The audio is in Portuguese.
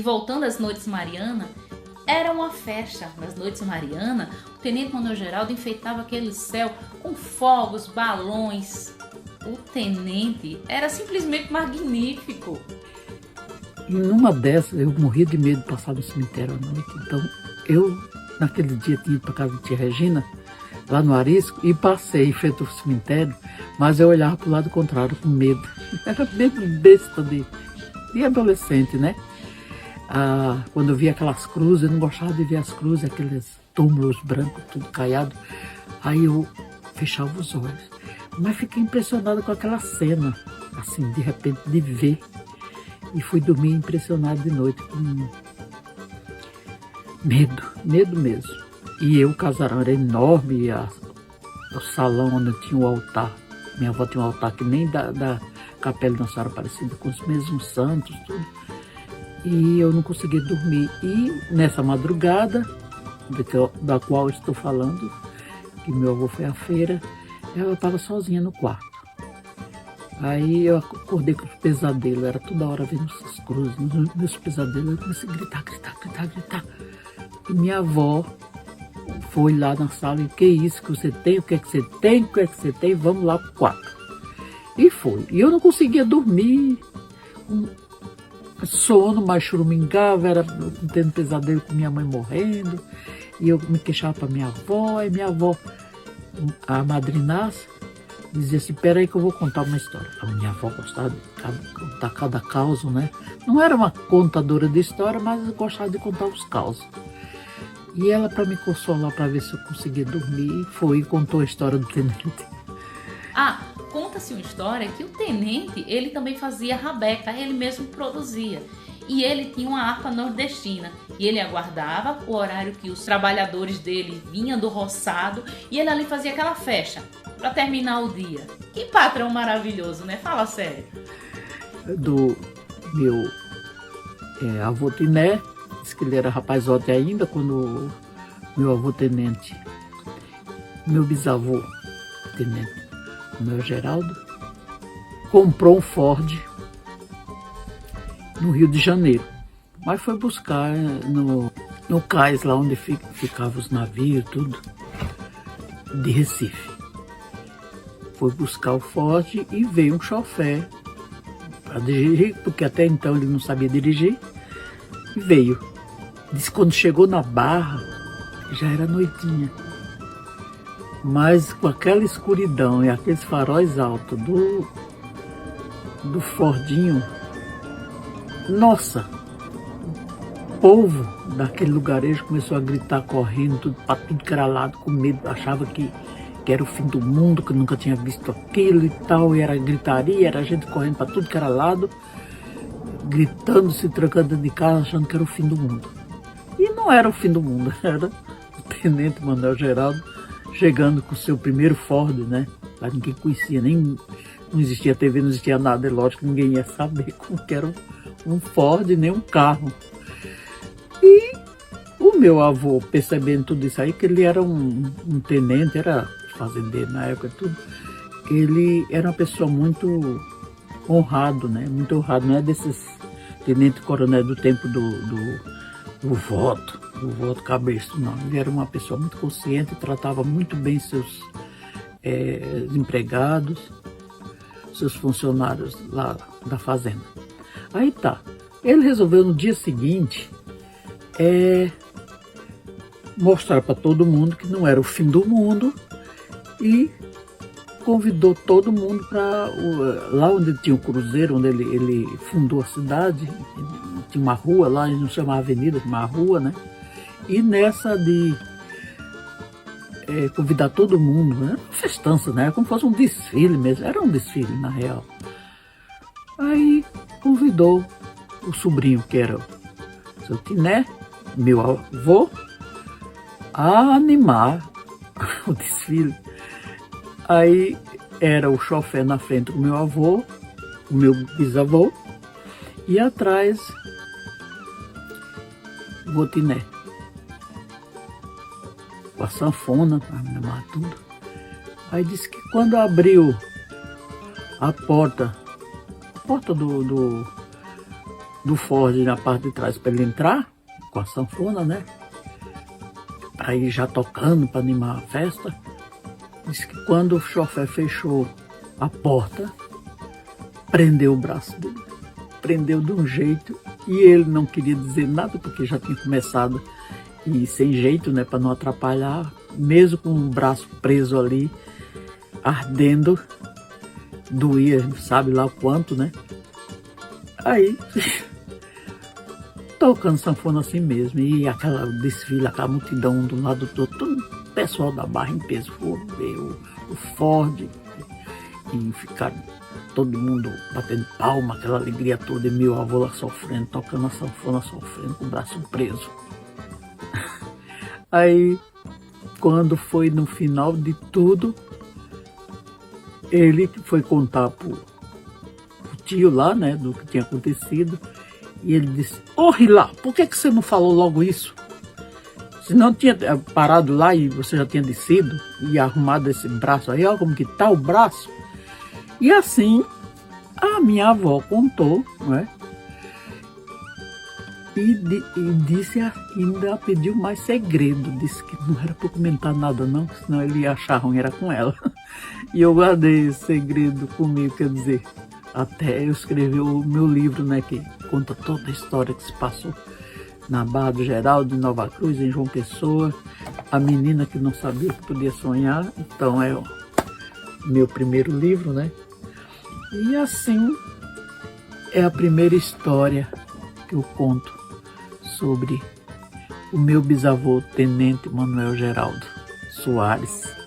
E voltando às Noites Mariana, era uma festa. Nas Noites Mariana, o Tenente-Coronel Geraldo enfeitava aquele céu com fogos, balões. O tenente era simplesmente magnífico. E numa dessas, eu morria de medo de passar no cemitério à noite. Então, eu, naquele dia, tinha ido para casa de tia Regina, lá no Arisco, e passei em frente ao cemitério, mas eu olhava para o lado contrário, com medo. Era medo besta de adolescente, né? Quando eu via aquelas cruzes, eu não gostava de ver as cruzes, aqueles túmulos brancos, tudo caiado. Aí eu fechava os olhos. Mas fiquei impressionada com aquela cena, assim, de repente, de ver. E fui dormir impressionado de noite, com medo mesmo. E o casarão era enorme, o salão onde tinha o altar. Minha avó tinha um altar que nem da Capela de Nossa Senhora Aparecida, com os mesmos santos, tudo. E eu não conseguia dormir. E nessa madrugada, da qual eu estou falando, que meu avô foi à feira, eu estava sozinha no quarto. Aí eu acordei com os pesadelos, era toda hora vendo essas cruzes, meus pesadelos, eu comecei a gritar. E minha avó foi lá na sala e, que isso que você tem, o que é que você tem, vamos lá pro quarto. E foi. E eu não conseguia dormir, sono, mas churumingava, era tendo pesadelo com minha mãe morrendo, e eu me queixava para minha avó, e minha avó, a madrinhaça, dizia assim, peraí que eu vou contar uma história. A minha avó gostava de contar cada causa, né? Não era uma contadora de história, mas gostava de contar os causos. E ela, para me consolar, para ver se eu conseguia dormir, foi e contou a história do tenente. Conta-se uma história que o tenente, ele também fazia rabeca, ele mesmo produzia. E ele tinha uma harpa nordestina. E ele aguardava o horário que os trabalhadores dele vinham do roçado e ele ali fazia aquela festa para terminar o dia. Que patrão maravilhoso, né? Fala sério. Do meu avô Tiné, disse que ele era rapazote ainda, quando meu avô tenente, meu bisavô tenente, o meu Geraldo, comprou um Ford no Rio de Janeiro, mas foi buscar no cais, lá onde ficavam os navios, tudo, de Recife. Foi buscar o Ford e veio um chofé para dirigir, porque até então ele não sabia dirigir, e veio. Diz que quando chegou na Barra, já era noitinha. Mas com aquela escuridão e aqueles faróis altos do Fordinho, nossa, o povo daquele lugarejo começou a gritar, correndo, para tudo que era lado, com medo, achava que era o fim do mundo, que nunca tinha visto aquilo e tal, e era gritaria, era gente correndo para tudo que era lado, gritando, se trancando dentro de casa, achando que era o fim do mundo. E não era o fim do mundo, era o Tenente-Coronel Geraldo chegando com o seu primeiro Ford, né? Lá ninguém conhecia, nem não existia TV, não existia nada, é lógico que ninguém ia saber como que era um Ford, nem um carro. E o meu avô, percebendo tudo isso aí, que ele era um tenente, era fazendeiro na época, tudo, ele era uma pessoa muito honrado, né? Muito honrado, não é desses tenente-coronel do tempo do voto cabresto, não. Ele era uma pessoa muito consciente, tratava muito bem seus empregados, seus funcionários lá da fazenda. Aí tá, ele resolveu no dia seguinte mostrar para todo mundo que não era o fim do mundo e convidou todo mundo para lá onde tinha o cruzeiro, onde ele fundou a cidade, tinha uma rua lá, ele não chamava avenida, tinha uma rua, né? E nessa de convidar todo mundo, né? Uma festança, né? Como se fosse um desfile mesmo, era um desfile na real. Aí convidou o sobrinho, que era o seu Tiné, meu avô, a animar o desfile. Aí era o chofé na frente do meu avô, o meu bisavô, e atrás o Botiné. Com a sanfona, para animar tudo. Aí disse que quando abriu a porta do Ford na parte de trás para ele entrar com a sanfona, né? Para ir já tocando, para animar a festa. Diz que quando o chofer fechou a porta, prendeu o braço dele. Prendeu de um jeito e ele não queria dizer nada porque já tinha começado e sem jeito, né? Para não atrapalhar, mesmo com o braço preso ali, ardendo, doía, sabe lá o quanto, né? Aí, tocando sanfona assim mesmo, e aquela desfile, aquela multidão do lado todo, todo o pessoal da Barra em peso, ver o Ford, e ficaram todo mundo batendo palma, aquela alegria toda, e meu avô lá sofrendo, tocando a sanfona, sofrendo, com o braço preso. Aí, quando foi no final de tudo, ele foi contar pro tio lá, né, do que tinha acontecido, e ele disse: "Ô Rilá, por que você não falou logo isso? Se não tinha parado lá e você já tinha descido e arrumado esse braço aí, olha como que tá o braço." E assim, a minha avó contou, né? E disse, ainda pediu mais segredo, disse que não era para comentar nada não, senão ele ia achar ruim, era com ela. E eu guardei esse segredo comigo, quer dizer, até eu escrevi o meu livro, né, que conta toda a história que se passou na Barra do Geraldo, em Nova Cruz, em João Pessoa, a menina que não sabia que podia sonhar. Então é o meu primeiro livro, né? E assim é a primeira história que eu conto sobre o meu bisavô, Tenente Manuel Geraldo Soares.